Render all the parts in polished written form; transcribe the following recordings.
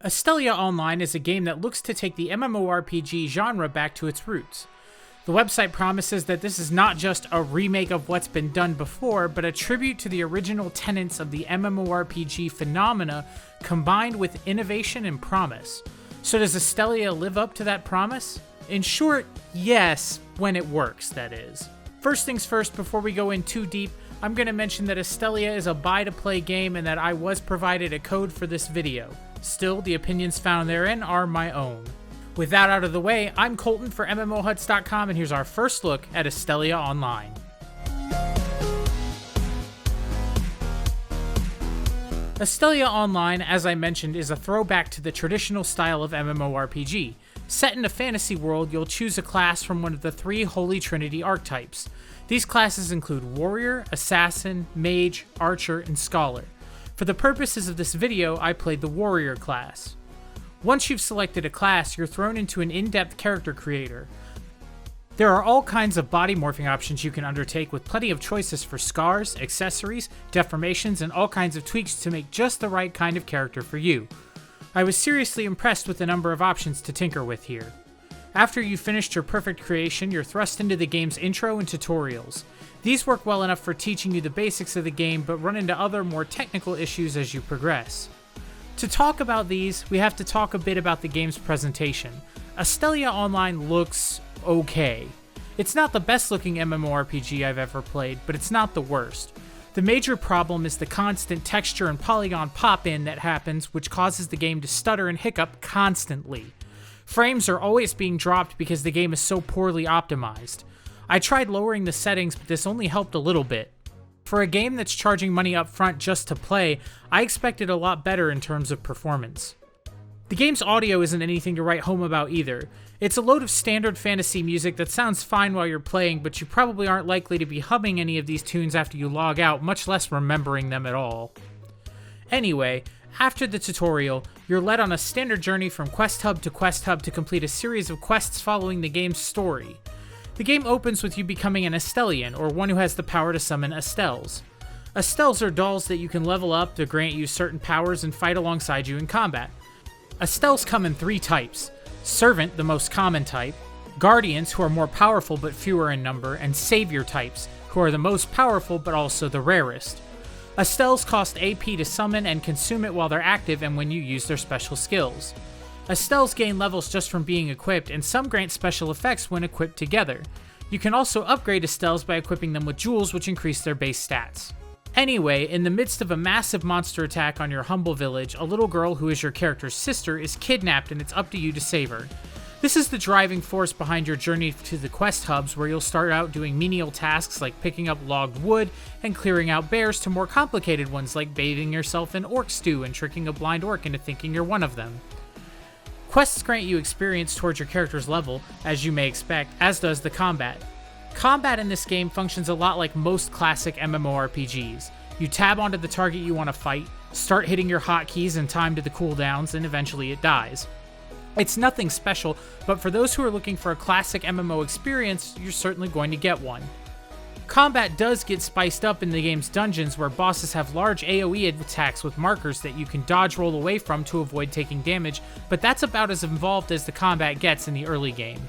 Astellia Online is a game that looks to take the MMORPG genre back to its roots. The website promises that this is not just a remake of what's been done before, but a tribute to the original tenets of the MMORPG phenomena combined with innovation and promise. So does Astellia live up to that promise? In short, yes, when it works, that is. First things first, before we go in too deep, I'm going to mention that Astellia is a buy-to-play game and that I was provided a code for this video. Still, the opinions found therein are my own. With that out of the way, I'm Colton for MMOHuts.com, and here's our first look at Astellia Online. Astellia Online, as I mentioned, is a throwback to the traditional style of MMORPG. Set in a fantasy world, you'll choose a class from one of the three Holy Trinity archetypes. These classes include Warrior, Assassin, Mage, Archer, and Scholar. For the purposes of this video, I played the Warrior class. Once you've selected a class, you're thrown into an in-depth character creator. There are all kinds of body morphing options you can undertake with plenty of choices for scars, accessories, deformations, and all kinds of tweaks to make just the right kind of character for you. I was seriously impressed with the number of options to tinker with here. After you've finished your perfect creation, you're thrust into the game's intro and tutorials. These work well enough for teaching you the basics of the game, but run into other more technical issues as you progress. To talk about these, we have to talk a bit about the game's presentation. Astellia Online looks okay. It's not the best looking MMORPG I've ever played, but it's not the worst. The major problem is the constant texture and polygon pop-in that happens, which causes the game to stutter and hiccup constantly. Frames are always being dropped because the game is so poorly optimized. I tried lowering the settings, but this only helped a little bit. For a game that's charging money up front just to play, I expected a lot better in terms of performance. The game's audio isn't anything to write home about either. It's a load of standard fantasy music that sounds fine while you're playing, but you probably aren't likely to be humming any of these tunes after you log out, much less remembering them at all. Anyway, after the tutorial, you're led on a standard journey from quest hub to complete a series of quests following the game's story. The game opens with you becoming an Astellian, or one who has the power to summon Astels. Astels are dolls that you can level up to grant you certain powers and fight alongside you in combat. Astels come in three types: Servant, the most common type, Guardians, who are more powerful but fewer in number, and Savior types, who are the most powerful but also the rarest. Astels cost AP to summon and consume it while they're active and when you use their special skills. Astels gain levels just from being equipped, and some grant special effects when equipped together. You can also upgrade Astels by equipping them with jewels, which increase their base stats. Anyway, in the midst of a massive monster attack on your humble village, a little girl who is your character's sister is kidnapped, and it's up to you to save her. This is the driving force behind your journey to the quest hubs, where you'll start out doing menial tasks like picking up logged wood and clearing out bears, to more complicated ones like bathing yourself in orc stew and tricking a blind orc into thinking you're one of them. Quests grant you experience towards your character's level, as you may expect, as does the combat. Combat in this game functions a lot like most classic MMORPGs. You tab onto the target you want to fight, start hitting your hotkeys and time to the cooldowns, and eventually it dies. It's nothing special, but for those who are looking for a classic MMO experience, you're certainly going to get one. Combat does get spiced up in the game's dungeons, where bosses have large AoE attacks with markers that you can dodge roll away from to avoid taking damage, but that's about as involved as the combat gets in the early game.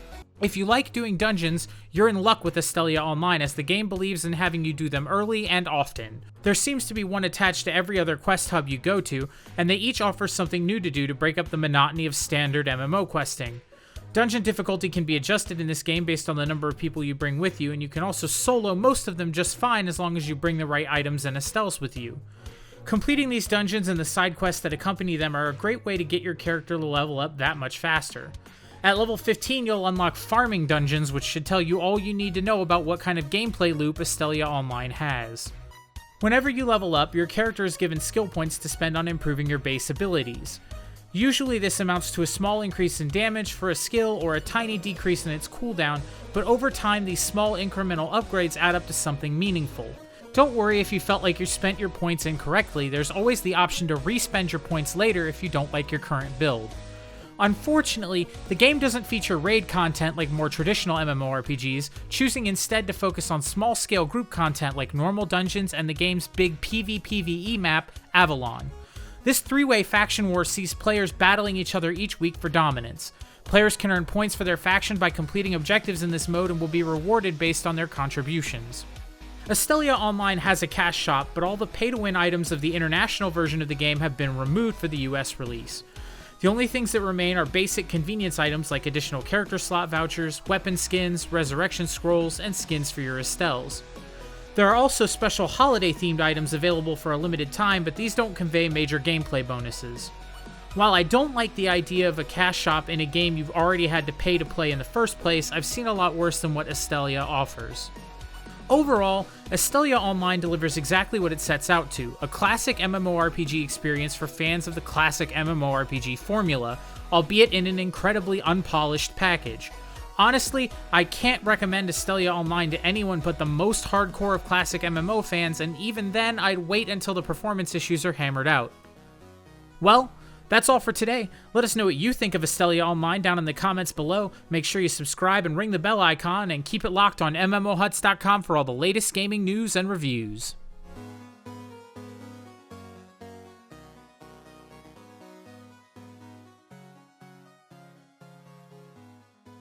If you like doing dungeons, you're in luck with Astellia Online, as the game believes in having you do them early and often. There seems to be one attached to every other quest hub you go to, and they each offer something new to do to break up the monotony of standard MMO questing. Dungeon difficulty can be adjusted in this game based on the number of people you bring with you, and you can also solo most of them just fine as long as you bring the right items and Astels with you. Completing these dungeons and the side quests that accompany them are a great way to get your character to level up that much faster. At level 15, you'll unlock farming dungeons, which should tell you all you need to know about what kind of gameplay loop Astellia Online has. Whenever you level up, your character is given skill points to spend on improving your base abilities. Usually this amounts to a small increase in damage for a skill or a tiny decrease in its cooldown, but over time these small incremental upgrades add up to something meaningful. Don't worry if you felt like you spent your points incorrectly, there's always the option to re-spend your points later if you don't like your current build. Unfortunately, the game doesn't feature raid content like more traditional MMORPGs, choosing instead to focus on small-scale group content like normal dungeons and the game's big PvPvE map, Avalon. This three-way faction war sees players battling each other each week for dominance. Players can earn points for their faction by completing objectives in this mode and will be rewarded based on their contributions. Astellia Online has a cash shop, but all the pay-to-win items of the international version of the game have been removed for the US release. The only things that remain are basic convenience items like additional character slot vouchers, weapon skins, resurrection scrolls, and skins for your Estelles. There are also special holiday-themed items available for a limited time, but these don't convey major gameplay bonuses. While I don't like the idea of a cash shop in a game you've already had to pay to play in the first place, I've seen a lot worse than what Astellia offers. Overall, Astellia Online delivers exactly what it sets out to, a classic MMORPG experience for fans of the classic MMORPG formula, albeit in an incredibly unpolished package. Honestly, I can't recommend Astellia Online to anyone but the most hardcore of classic MMO fans, and even then I'd wait until the performance issues are hammered out. Well, that's all for today. Let us know what you think of Astellia Online down in the comments below. Make sure you subscribe and ring the bell icon, and keep it locked on MMOHuts.com for all the latest gaming news and reviews.